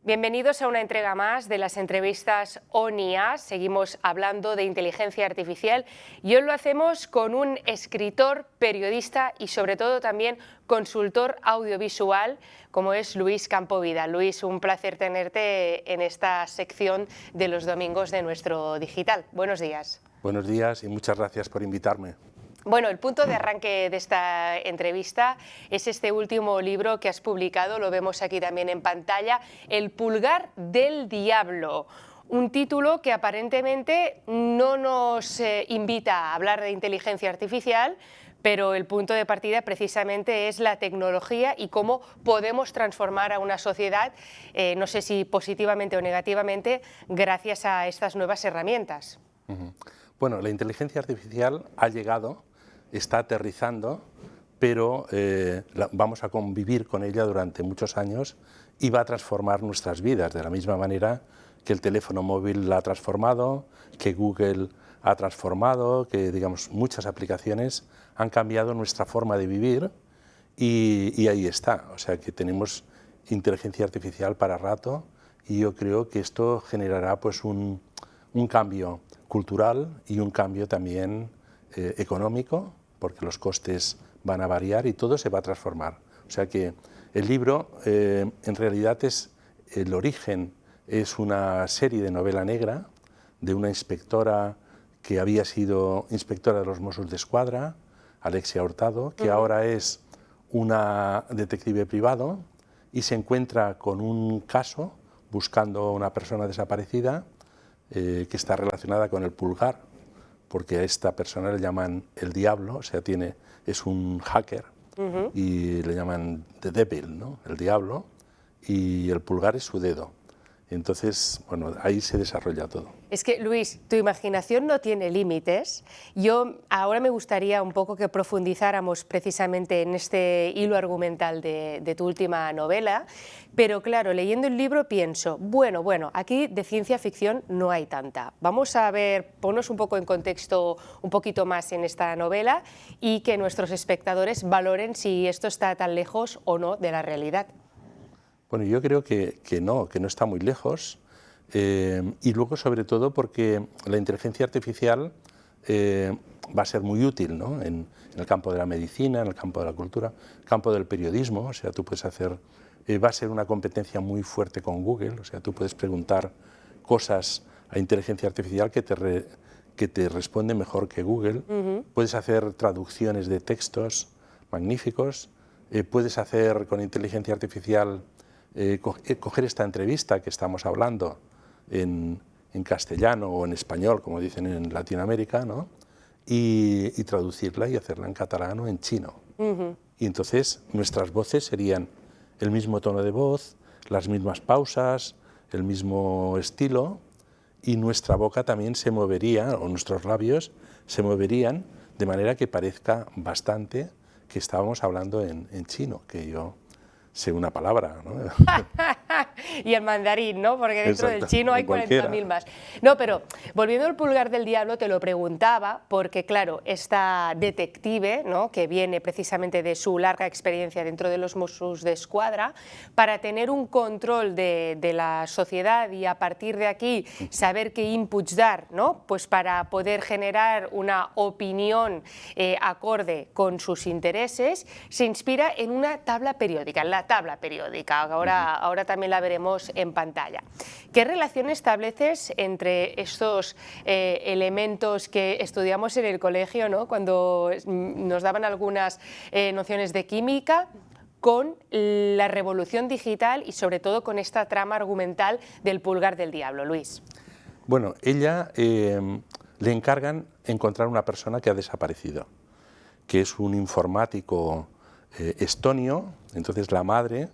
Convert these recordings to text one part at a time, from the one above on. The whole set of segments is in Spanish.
Bienvenidos a una entrega más de las entrevistas ONIA. Seguimos hablando de inteligencia artificial y hoy lo hacemos con un escritor, periodista y sobre todo también consultor audiovisual como es Luis Campovida. Luis, un placer tenerte en esta sección de los domingos de nuestro digital. Buenos días. Buenos días y muchas gracias por invitarme. Bueno, el punto de arranque de esta entrevista es este último libro que has publicado, lo vemos aquí también en pantalla, El pulgar del diablo. Un título que aparentemente no nos invita a hablar de inteligencia artificial, pero el punto de partida precisamente es la tecnología y cómo podemos transformar a una sociedad, no sé si positivamente o negativamente, gracias a estas nuevas herramientas. Bueno, la inteligencia artificial ha llegado, está aterrizando, pero vamos a convivir con ella durante muchos años y va a transformar nuestras vidas de la misma manera que el teléfono móvil la ha transformado, que Google ha transformado, que digamos muchas aplicaciones han cambiado nuestra forma de vivir y ahí está. O sea que tenemos inteligencia artificial para rato y yo creo que esto generará pues un cambio cultural y un cambio también económico, porque los costes van a variar y todo se va a transformar. O sea que el libro en realidad es el origen, es una serie de novela negra de una inspectora que había sido inspectora de los Mossos d'Esquadra, Alexia Hurtado, que ahora es una detective privado y se encuentra con un caso buscando a una persona desaparecida que está relacionada con el pulgar, porque a esta persona le llaman el diablo, o sea, es un hacker y le llaman The Devil, ¿no? El diablo, y el pulgar es su dedo. Entonces, bueno, ahí se desarrolla todo. Es que, Luis, tu imaginación no tiene límites. Yo ahora me gustaría un poco que profundizáramos precisamente en este hilo argumental de tu última novela, pero claro, leyendo el libro pienso, bueno, aquí de ciencia ficción no hay tanta. Vamos a ver, ponnos un poco en contexto un poquito más en esta novela y que nuestros espectadores valoren si esto está tan lejos o no de la realidad. Bueno, yo creo que no está muy lejos y luego sobre todo porque la inteligencia artificial va a ser muy útil, ¿no? En el campo de la medicina, en el campo de la cultura, en el campo del periodismo, o sea, tú puedes hacer, va a ser una competencia muy fuerte con Google, o sea, tú puedes preguntar cosas a inteligencia artificial que te responde mejor que Google, puedes hacer traducciones de textos magníficos, puedes hacer con inteligencia artificial coger esta entrevista que estamos hablando en castellano o en español, como dicen en Latinoamérica, ¿no? y traducirla y hacerla en catalán o en chino. Y entonces nuestras voces serían el mismo tono de voz, las mismas pausas, el mismo estilo, y nuestra boca también se movería, o nuestros labios se moverían de manera que parezca bastante que estábamos hablando en chino, que yo sé una palabra, ¿no? Y el mandarín, ¿no? Porque dentro Exacto, del chino hay 40.000 más. No, pero volviendo al pulgar del diablo, te lo preguntaba porque, claro, esta detective, ¿no?, que viene precisamente de su larga experiencia dentro de los Mossos d'Esquadra, para tener un control de la sociedad y a partir de aquí saber qué inputs dar, ¿no?, pues para poder generar una opinión acorde con sus intereses, se inspira en una tabla periódica, en la tabla periódica. Ahora también la veremos en pantalla. ¿Qué relación estableces entre estos elementos que estudiamos en el colegio, ¿no?, cuando nos daban algunas nociones de química, con la revolución digital y sobre todo con esta trama argumental del pulgar del diablo, Luis? Bueno, ella le encargan encontrar una persona que ha desaparecido, que es un informático estonio. Entonces la madre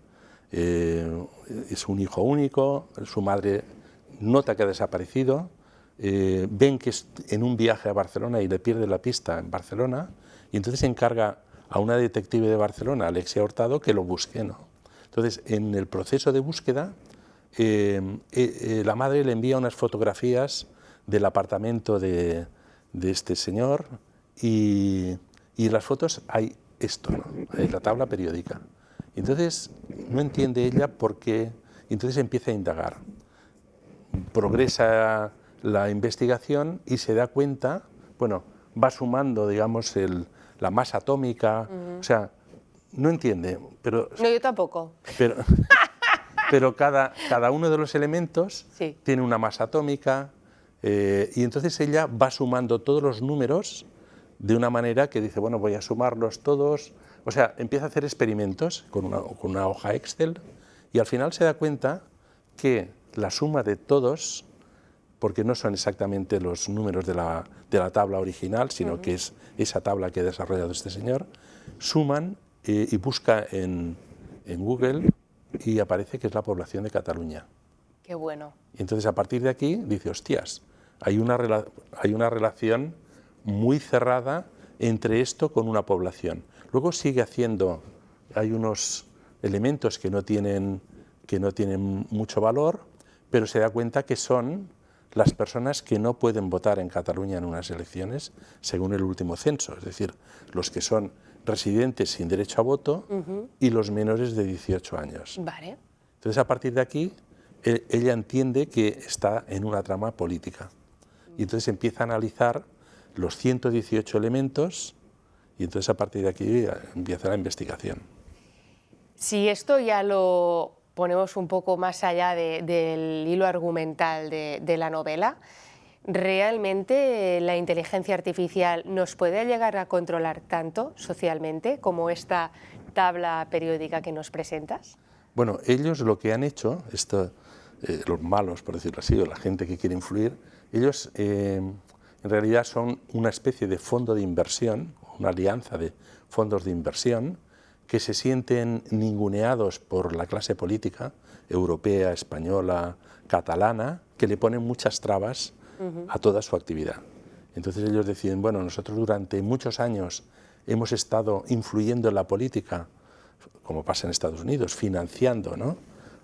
es un hijo único, su madre nota que ha desaparecido, ven que es en un viaje a Barcelona y le pierde la pista en Barcelona, y entonces encarga a una detective de Barcelona, Alexia Hurtado, que lo busque, ¿no? Entonces, en el proceso de búsqueda, la madre le envía unas fotografías del apartamento de este señor y en las fotos hay esto, ¿no?, la tabla periódica. Entonces no entiende ella por qué y entonces empieza a indagar. Progresa la investigación y se da cuenta, bueno, va sumando, digamos, la masa atómica, o sea, no entiende, pero... No, yo tampoco. Pero cada uno de los elementos sí. tiene una masa atómica, y entonces ella va sumando todos los números de una manera que dice, bueno, voy a sumarlos todos, o sea, empieza a hacer experimentos con una hoja Excel y al final se da cuenta que la suma de todos, porque no son exactamente los números de la tabla original, sino que es esa tabla que ha desarrollado este señor, suman y busca en Google y aparece que es la población de Cataluña. Qué bueno. Y entonces a partir de aquí dice, hostias, hay una relación muy cerrada entre esto con una población. Luego sigue haciendo, hay unos elementos que no tienen mucho valor, pero se da cuenta que son las personas que no pueden votar en Cataluña en unas elecciones según el último censo, es decir, los que son residentes sin derecho a voto y los menores de 18 años. Vale. Entonces, a partir de aquí, ella entiende que está en una trama política. Y entonces empieza a analizar los 118 elementos y entonces a partir de aquí empieza la investigación. Si esto ya lo ponemos un poco más allá del hilo argumental de la novela, ¿realmente la inteligencia artificial nos puede llegar a controlar tanto socialmente como esta tabla periódica que nos presentas? Bueno, ellos lo que han hecho, los malos, por decirlo así, o la gente que quiere influir, ellos en realidad son una especie de fondo de inversión, una alianza de fondos de inversión que se sienten ninguneados por la clase política europea, española, catalana, que le ponen muchas trabas a toda su actividad. Entonces ellos deciden, bueno, nosotros durante muchos años hemos estado influyendo en la política, como pasa en Estados Unidos, financiando, ¿no?,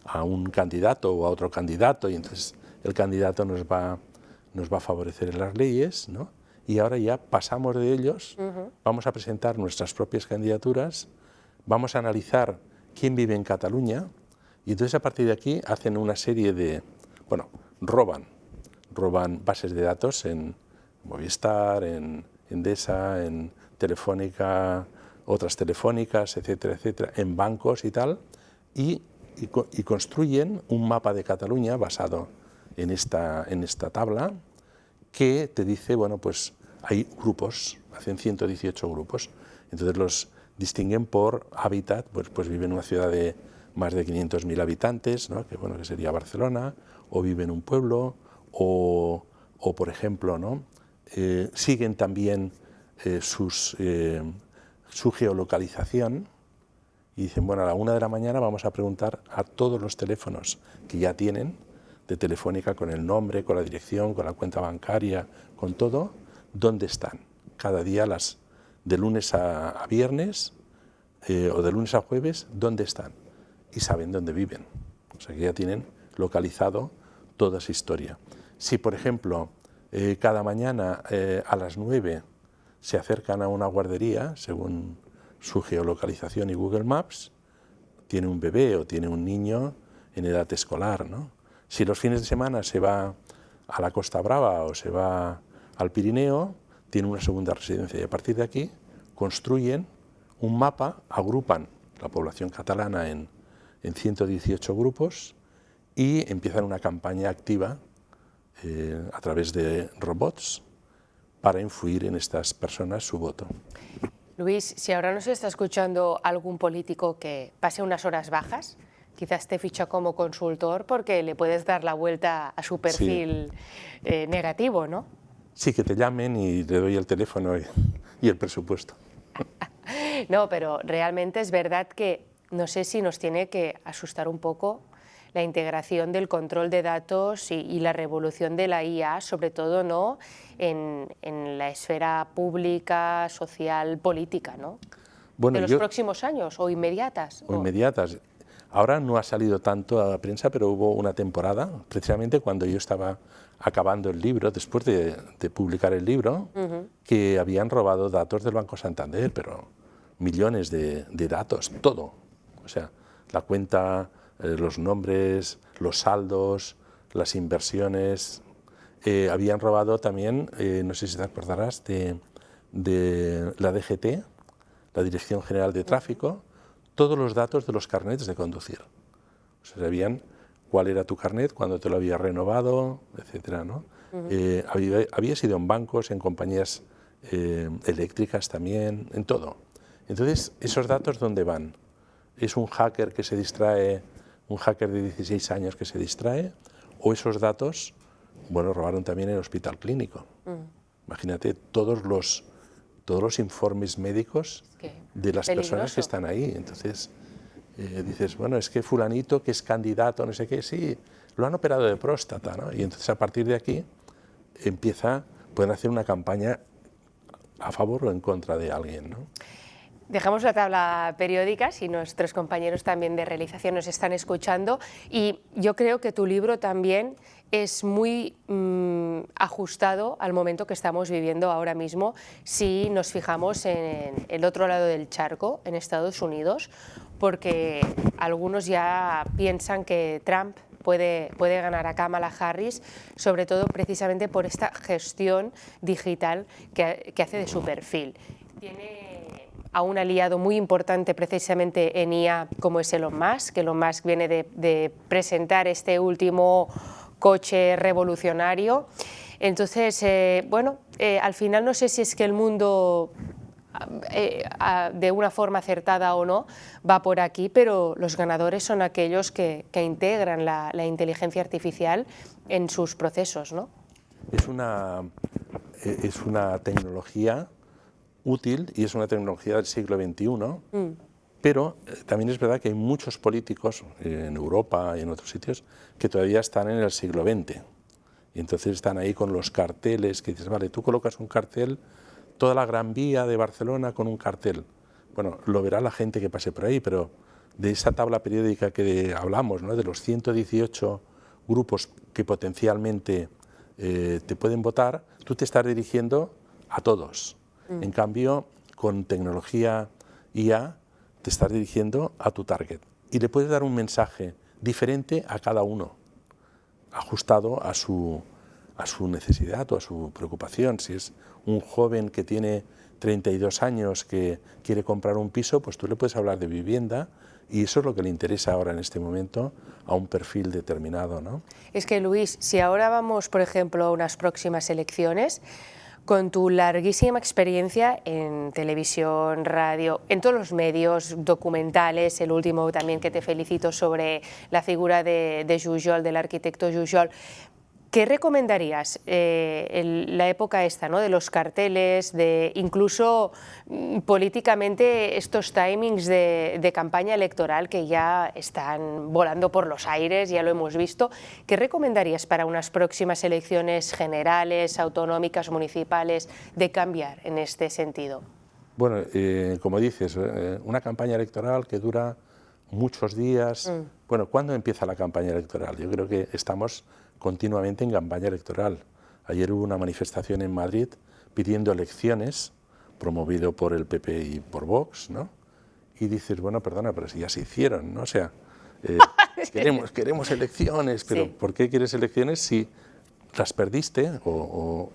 a un candidato o a otro candidato, y entonces el candidato nos va a favorecer en las leyes, ¿no?, y ahora ya pasamos de ellos, vamos a presentar nuestras propias candidaturas, vamos a analizar quién vive en Cataluña, y entonces a partir de aquí hacen una serie de, bueno, roban bases de datos en Movistar, en Endesa, en Telefónica, otras telefónicas, etcétera, etcétera, en bancos y tal, y construyen un mapa de Cataluña basado en esta tabla que te dice, bueno, pues hay grupos, hacen 118 grupos, entonces los distinguen por hábitat, pues vive en una ciudad de más de 500.000 habitantes, ¿no?, que sería Barcelona, o vive en un pueblo, o por ejemplo, ¿no?, siguen también su geolocalización y dicen, bueno, a la 1 de la mañana vamos a preguntar a todos los teléfonos que ya tienen de Telefónica con el nombre, con la dirección, con la cuenta bancaria, con todo, dónde están. Cada día, de lunes a viernes o de lunes a jueves, dónde están. Y saben dónde viven. O sea que ya tienen localizado toda esa historia. Si, por ejemplo, cada mañana a las 9 se acercan a una guardería, según su geolocalización y Google Maps, tiene un bebé o tiene un niño en edad escolar, ¿no? Si los fines de semana se va a la Costa Brava o se va al Pirineo, tiene una segunda residencia y a partir de aquí construyen un mapa, agrupan la población catalana en 118 grupos y empiezan una campaña activa a través de robots para influir en estas personas su voto. Luis, si ahora nos está escuchando algún político que pase unas horas bajas, quizás te ficha como consultor porque le puedes dar la vuelta a su perfil negativo, ¿no? Sí, que te llamen y le doy el teléfono y el presupuesto. No, pero realmente es verdad que no sé si nos tiene que asustar un poco la integración del control de datos y la revolución de la IA, sobre todo, ¿no?, en la esfera pública, social, política, ¿no? Bueno, de los próximos años o inmediatas. O inmediatas. Ahora no ha salido tanto a la prensa, pero hubo una temporada, precisamente cuando yo estaba acabando el libro, después de publicar el libro, que habían robado datos del Banco Santander, pero millones de datos, todo. O sea, la cuenta los nombres, los saldos, las inversiones. Habían robado también, no sé si te acordarás, de la DGT, la Dirección General de Tráfico, todos los datos de los carnets de conducir. O sea, sabían cuál era tu carnet, cuándo te lo había renovado, etcétera, ¿no? Había sido en bancos, en compañías eléctricas también, en todo. Entonces, ¿esos datos dónde van? ¿Es un hacker que se distrae, un hacker de 16 años que se distrae? ¿O esos datos, bueno, robaron también el Hospital Clínico? Imagínate todos los informes médicos de las personas que están ahí. Entonces, dices, bueno, es que fulanito, que es candidato, no sé qué, sí, lo han operado de próstata, ¿no? Y entonces a partir de aquí pueden hacer una campaña a favor o en contra de alguien, ¿no? Dejamos la tabla periódica, si nuestros compañeros también de realización nos están escuchando, y yo creo que tu libro también es muy ajustado al momento que estamos viviendo ahora mismo, si nos fijamos en el otro lado del charco, en Estados Unidos, porque algunos ya piensan que Trump puede ganar a Kamala Harris, sobre todo precisamente por esta gestión digital que hace de su perfil. Tiene a un aliado muy importante precisamente en IA como es Elon Musk, que Elon Musk viene de presentar este último coche revolucionario. Entonces, bueno, al final no sé si es que el mundo, de una forma acertada o no, va por aquí, pero los ganadores son aquellos que integran la inteligencia artificial en sus procesos, ¿no? Es una tecnología útil y es una tecnología del siglo XXI, pero también es verdad que hay muchos políticos en Europa y en otros sitios que todavía están en el siglo XX. Y entonces están ahí con los carteles, que dices, vale, tú colocas un cartel, toda la Gran Vía de Barcelona con un cartel. Bueno, lo verá la gente que pase por ahí, pero de esa tabla periódica que hablamos, ¿no?, de los 118 grupos que potencialmente te pueden votar, tú te estás dirigiendo a todos. En cambio, con tecnología IA te estás dirigiendo a tu target y le puedes dar un mensaje diferente a cada uno, ajustado a su necesidad o a su preocupación. Si es un joven que tiene 32 años que quiere comprar un piso, pues tú le puedes hablar de vivienda y eso es lo que le interesa ahora en este momento a un perfil determinado, ¿no? Es que, Luis, si ahora vamos, por ejemplo, a unas próximas elecciones, con tu larguísima experiencia en televisión, radio, en todos los medios, documentales, el último también que te felicito sobre la figura de Jujol, del arquitecto Jujol, ¿qué recomendarías en la época esta, ¿no?, de los carteles, de incluso políticamente estos timings de campaña electoral que ya están volando por los aires, ya lo hemos visto? ¿Qué recomendarías para unas próximas elecciones generales, autonómicas, municipales, de cambiar en este sentido? Bueno, como dices, una campaña electoral que dura muchos días. Bueno, ¿cuándo empieza la campaña electoral? Yo creo que estamos continuamente en campaña electoral. Ayer hubo una manifestación en Madrid pidiendo elecciones, promovido por el PP y por Vox, ¿no? Y dices, bueno, perdona, pero si ya se hicieron, ¿no? O sea, queremos elecciones, pero sí. ¿Por qué quieres elecciones si las perdiste o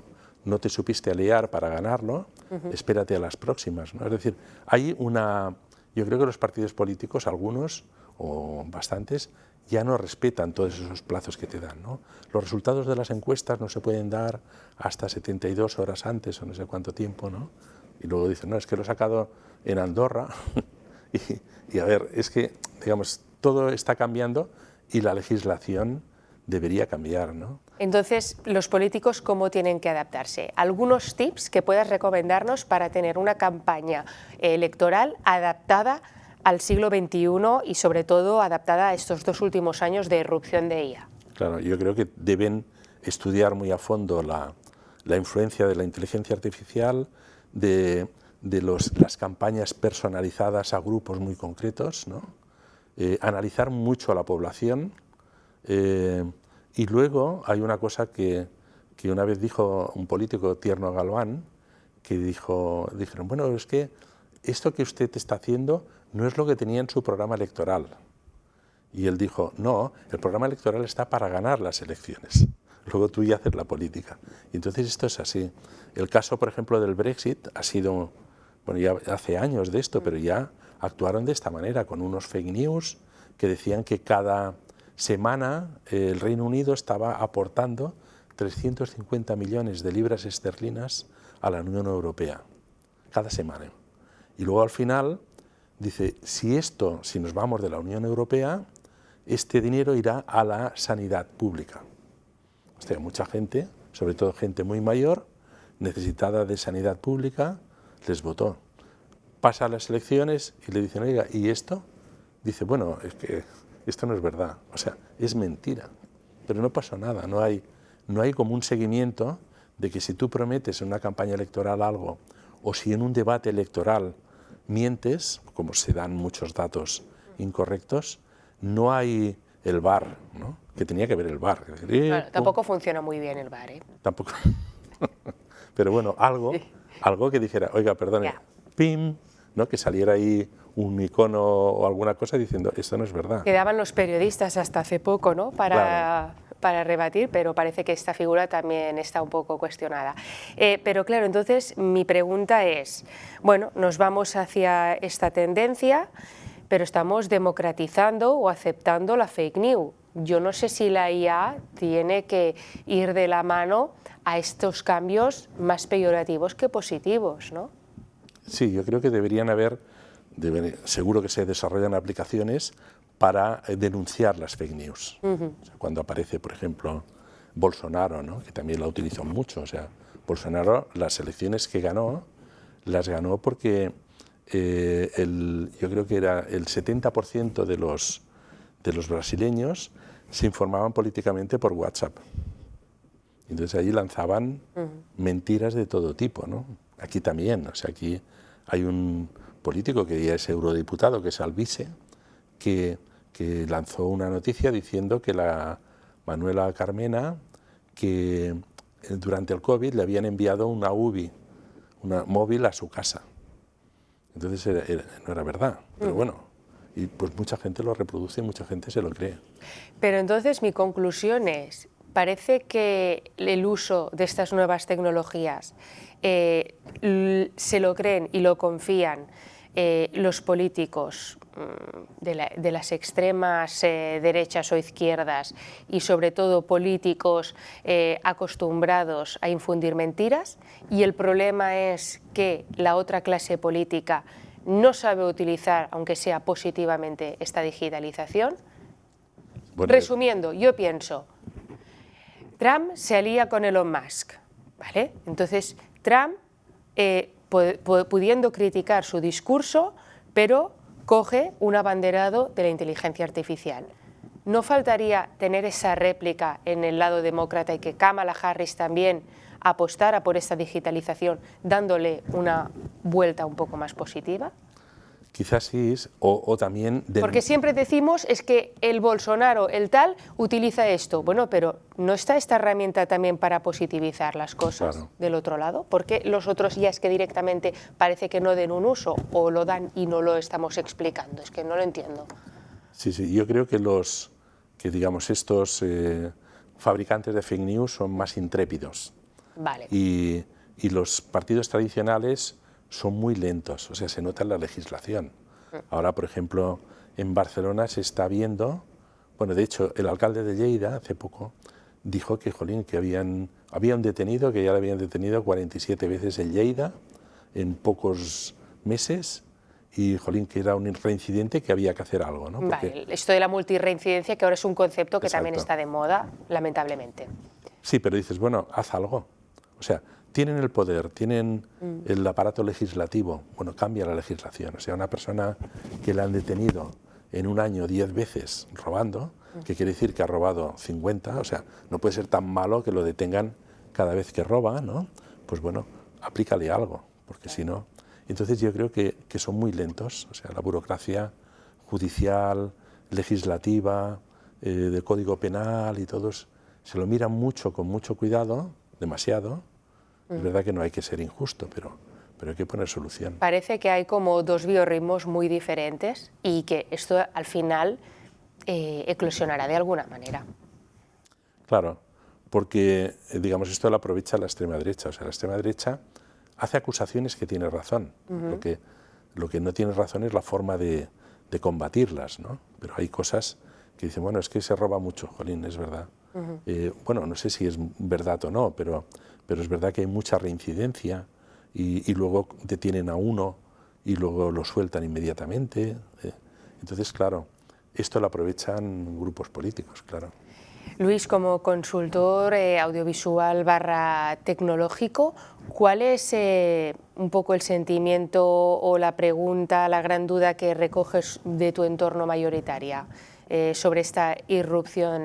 no te supiste aliar para ganarlo? Espérate a las próximas, ¿no? Es decir, yo creo que los partidos políticos, algunos o bastantes, ya no respetan todos esos plazos que te dan, ¿no? Los resultados de las encuestas no se pueden dar hasta 72 horas antes o no sé cuánto tiempo, ¿no? Y luego dicen, no, es que lo he sacado en Andorra. y a ver, es que, digamos, todo está cambiando y la legislación debería cambiar, ¿no? Entonces, los políticos, ¿cómo tienen que adaptarse? ¿Algunos tips que puedas recomendarnos para tener una campaña electoral adaptada al siglo XXI y sobre todo adaptada a estos 2 últimos años de irrupción de IA? Claro, yo creo que deben estudiar muy a fondo la influencia de la inteligencia artificial, de las campañas personalizadas a grupos muy concretos, ¿no? Analizar mucho a la población, y luego hay una cosa que una vez dijo un político, Tierno Galván, que dijeron, bueno, es que esto que usted está haciendo no es lo que tenía en su programa electoral. Y él dijo, no, el programa electoral está para ganar las elecciones. Luego tú ya haces la política. Y entonces esto es así. El caso, por ejemplo, del Brexit ha sido, bueno, ya hace años de esto, pero ya actuaron de esta manera, con unos fake news que decían que cada semana el Reino Unido estaba aportando 350 millones de libras esterlinas a la Unión Europea, cada semana. Y luego al final dice, si nos vamos de la Unión Europea, este dinero irá a la sanidad pública. O sea, mucha gente, sobre todo gente muy mayor, necesitada de sanidad pública, les votó. Pasa a las elecciones y le dicen, oiga, ¿y esto? Dice, bueno, es que esto no es verdad, o sea, es mentira. Pero no pasó nada, no hay como un seguimiento de que si tú prometes en una campaña electoral algo, o si en un debate electoral mientes, como se dan muchos datos incorrectos, no hay el VAR, ¿no? Que tenía que haber el VAR. Claro, tampoco funciona muy bien el VAR, ¿eh? Tampoco. Pero bueno, algo que dijera, oiga, perdone, pim, ¿no? Que saliera ahí un icono o alguna cosa diciendo, esto no es verdad. Quedaban los periodistas hasta hace poco, ¿no? Para rebatir, pero parece que esta figura también está un poco cuestionada. Pero claro, entonces mi pregunta es, bueno, nos vamos hacia esta tendencia, pero estamos democratizando o aceptando la fake news. Yo no sé si la IA tiene que ir de la mano a estos cambios más peyorativos que positivos, ¿no? Sí, yo creo que seguro que se desarrollan aplicaciones para denunciar las fake news. O sea, cuando aparece, por ejemplo, Bolsonaro, ¿no? Que también la utilizó mucho. O sea, Bolsonaro, las elecciones que ganó, las ganó porque yo creo que era el 70% de los brasileños se informaban políticamente por WhatsApp. Entonces allí lanzaban mentiras de todo tipo, ¿no? Aquí también, o sea, aquí hay un político que ya es eurodiputado, que es Alvise, que lanzó una noticia diciendo que la Manuela Carmena, que durante el COVID le habían enviado una UBI, una móvil a su casa. Entonces no era verdad, pero bueno, y pues mucha gente lo reproduce y mucha gente se lo cree. Pero entonces mi conclusión es, parece que el uso de estas nuevas tecnologías se lo creen y lo confían los políticos de las extremas derechas o izquierdas y sobre todo políticos acostumbrados a infundir mentiras, y el problema es que la otra clase política no sabe utilizar, aunque sea positivamente, esta digitalización. Bueno, resumiendo, yo pienso, Trump se alía con Elon Musk, ¿vale? Entonces Trump, pudiendo criticar su discurso, pero coge un abanderado de la inteligencia artificial. ¿No faltaría tener esa réplica en el lado demócrata y que Kamala Harris también apostara por esta digitalización, dándole una vuelta un poco más positiva? Quizás sí, o también... Porque siempre decimos es que el Bolsonaro, el tal, utiliza esto. Bueno, pero ¿no está esta herramienta también para positivizar las cosas del otro lado? ¿Por qué los otros ya es que directamente parece que no den un uso o lo dan y no lo estamos explicando? Es que no lo entiendo. Sí, yo creo que estos fabricantes de fake news son más intrépidos. Vale. Y los partidos tradicionales son muy lentos, o sea, se nota en la legislación. Ahora, por ejemplo, en Barcelona se está viendo, bueno, de hecho, el alcalde de Lleida hace poco dijo que, que había un detenido, que ya le habían detenido 47 veces en Lleida en pocos meses, y, que era un reincidente, que había que hacer algo, ¿no? Porque... Vale, esto de la multirreincidencia, que ahora es un concepto que también está de moda, lamentablemente. Sí, pero dices, bueno, haz algo. O sea, tienen el poder, tienen el aparato legislativo, bueno, cambia la legislación. O sea, una persona que la han detenido en un año 10 veces robando, que quiere decir que ha robado 50, o sea, no puede ser tan malo que lo detengan cada vez que roba, ¿no? Pues bueno, aplícale algo, porque si no... Entonces yo creo que son muy lentos, o sea, la burocracia judicial, legislativa, de código penal y todos se lo miran mucho, con mucho cuidado, demasiado. Es verdad que no hay que ser injusto, pero hay que poner solución. Parece que hay como dos biorritmos muy diferentes y que esto al final eclosionará de alguna manera. Claro, porque, digamos, esto lo aprovecha la extrema derecha. O sea, la extrema derecha hace acusaciones que tiene razón. Lo que no tiene razón es la forma de combatirlas, ¿no? Pero hay cosas que dicen, bueno, es que se roba mucho, jolín, es verdad. Bueno, no sé si es verdad o no, pero es verdad que hay mucha reincidencia y luego detienen a uno y luego lo sueltan inmediatamente. Entonces, claro, esto lo aprovechan grupos políticos, claro. Luis, como consultor audiovisual / tecnológico, ¿cuál es un poco el sentimiento o la pregunta, la gran duda que recoges de tu entorno mayoritaria sobre esta irrupción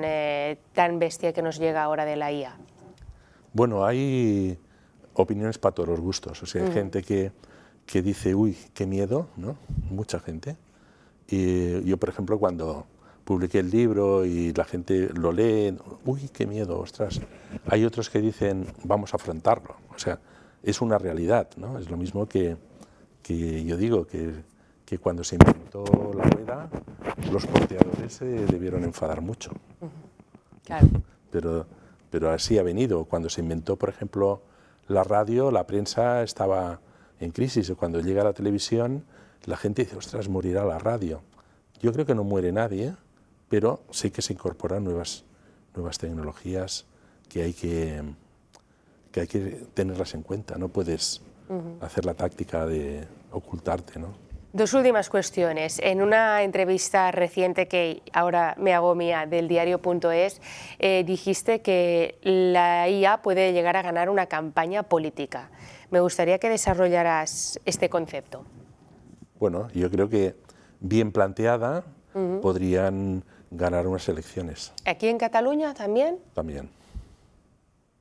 tan bestia que nos llega ahora de la IA? Bueno, hay opiniones para todos los gustos. O sea, hay gente que dice, uy, qué miedo, ¿no? Mucha gente. Y yo, por ejemplo, cuando publiqué el libro y la gente lo lee, uy, qué miedo, ostras. Hay otros que dicen, vamos a afrontarlo. O sea, es una realidad, ¿no? Es lo mismo que yo digo, que cuando se inventó la rueda, los porteadores se debieron enfadar mucho. Claro. Pero así ha venido. Cuando se inventó, por ejemplo, la radio, la prensa estaba en crisis. Cuando llega la televisión, la gente dice, ostras, morirá la radio. Yo creo que no muere nadie, pero sí que se incorporan nuevas tecnologías que hay que tenerlas en cuenta. No puedes hacer la táctica de ocultarte, ¿no? Dos últimas cuestiones. En una entrevista reciente que ahora me hago mía del diario.es, dijiste que la IA puede llegar a ganar una campaña política. Me gustaría que desarrollaras este concepto. Bueno, yo creo que bien planteada podrían ganar unas elecciones. ¿Aquí en Cataluña también? También.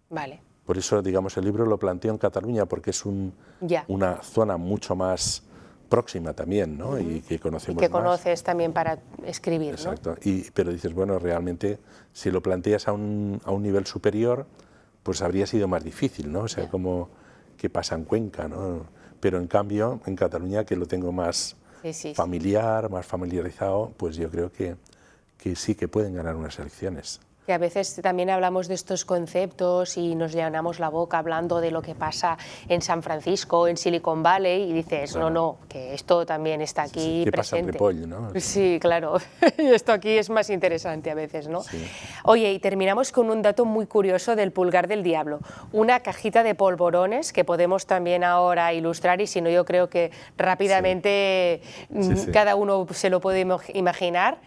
Vale. Por eso, digamos, el libro lo planteo en Cataluña porque es una zona mucho más próxima también, ¿no? Y que conocemos y que más. conoces también para escribir, exacto, ¿no? Pero dices, bueno, realmente si lo planteas a un nivel superior, pues habría sido más difícil, ¿no? O sea, como que pasa en Cuenca, ¿no? Pero en cambio, en Cataluña, que lo tengo más familiar, más familiarizado, pues yo creo que sí que pueden ganar unas elecciones. Que a veces también hablamos de estos conceptos y nos llenamos la boca hablando de lo que pasa en San Francisco, en Silicon Valley, y dices, claro, no, que esto también está aquí ¿qué presente. pasa en Ripoll, ¿no? Sí, claro, esto aquí es más interesante a veces, ¿no? Sí. Oye, y terminamos con un dato muy curioso del pulgar del diablo, una cajita de polvorones que podemos también ahora ilustrar, y si no yo creo que rápidamente cada uno se lo puede imaginar.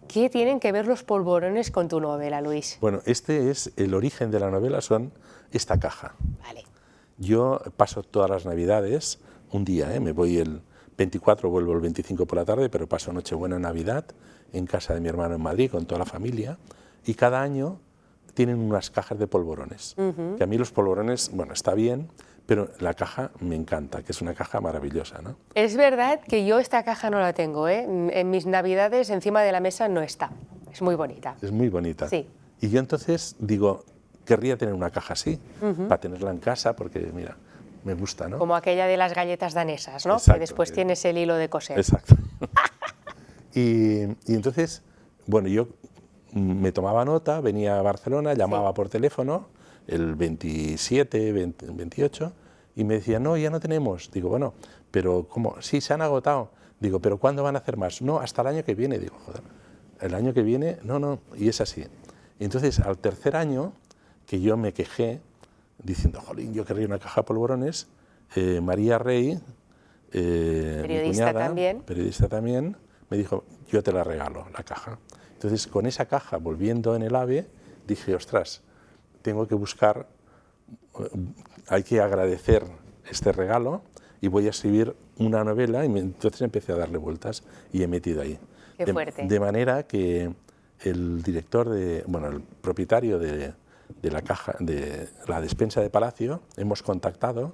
¿Qué tienen que ver los polvorones con tu novela, Luis? Bueno, este es el origen de la novela, son esta caja. Vale. Yo paso todas las Navidades, un día, me voy el 24, vuelvo el 25 por la tarde, pero paso Nochebuena, Navidad, en casa de mi hermano en Madrid, con toda la familia, y cada año tienen unas cajas de polvorones. Que a mí los polvorones, bueno, está bien, pero la caja me encanta, que es una caja maravillosa, ¿no? Es verdad que yo esta caja no la tengo, ¿eh? En mis Navidades encima de la mesa no está. Es muy bonita. Es muy bonita. Sí. Y yo entonces digo, querría tener una caja así, para tenerla en casa, porque mira, me gusta, ¿no? Como aquella de las galletas danesas, ¿no? Exacto, que después tienes el hilo de coser. Exacto. y entonces, bueno, yo me tomaba nota, venía a Barcelona, llamaba por teléfono, el 27, 28, y me decían, no, ya no tenemos. Digo, bueno, pero ¿cómo? Sí, se han agotado. Digo, ¿pero cuándo van a hacer más? No, hasta el año que viene. Digo, joder, el año que viene, no, y es así. Y entonces, al tercer año, que yo me quejé, diciendo, jolín, yo querría una caja de polvorones, María Rey, periodista también, me dijo, yo te la regalo, la caja. Entonces, con esa caja, volviendo en el AVE, dije, ostras, tengo que buscar, hay que agradecer este regalo y voy a escribir una novela, y entonces empecé a darle vueltas y he metido ahí. Qué fuerte. De manera que el director, el propietario de la caja, de la despensa de Palacio, hemos contactado,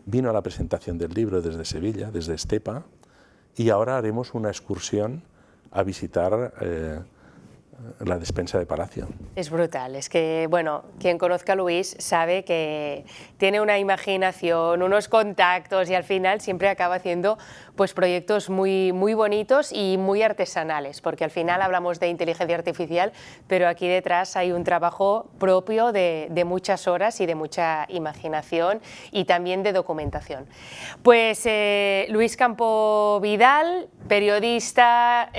vino a la presentación del libro desde Sevilla, desde Estepa, y ahora haremos una excursión a visitar la despensa de Palacio. Es brutal, es que, bueno, quien conozca a Luis sabe que tiene una imaginación, unos contactos y al final siempre acaba haciendo pues proyectos muy bonitos y muy artesanales, porque al final hablamos de inteligencia artificial, pero aquí detrás hay un trabajo propio de muchas horas y de mucha imaginación y también de documentación. Pues Luis Campo Vidal, periodista,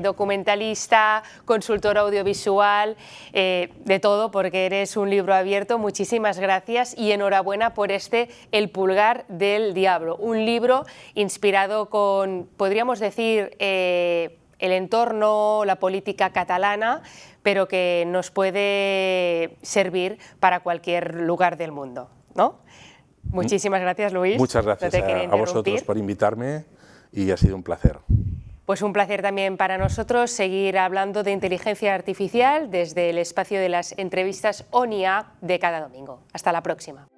documentalista, consultor audiovisual, de todo, porque eres un libro abierto. Muchísimas gracias y enhorabuena por El pulgar del diablo, un libro inspirado con, podríamos decir, el entorno, la política catalana, pero que nos puede servir para cualquier lugar del mundo, ¿no? Muchísimas gracias, Luis. Muchas gracias a vosotros por invitarme y ha sido un placer. Pues un placer también para nosotros seguir hablando de inteligencia artificial desde el espacio de las entrevistas ONIA de cada domingo. Hasta la próxima.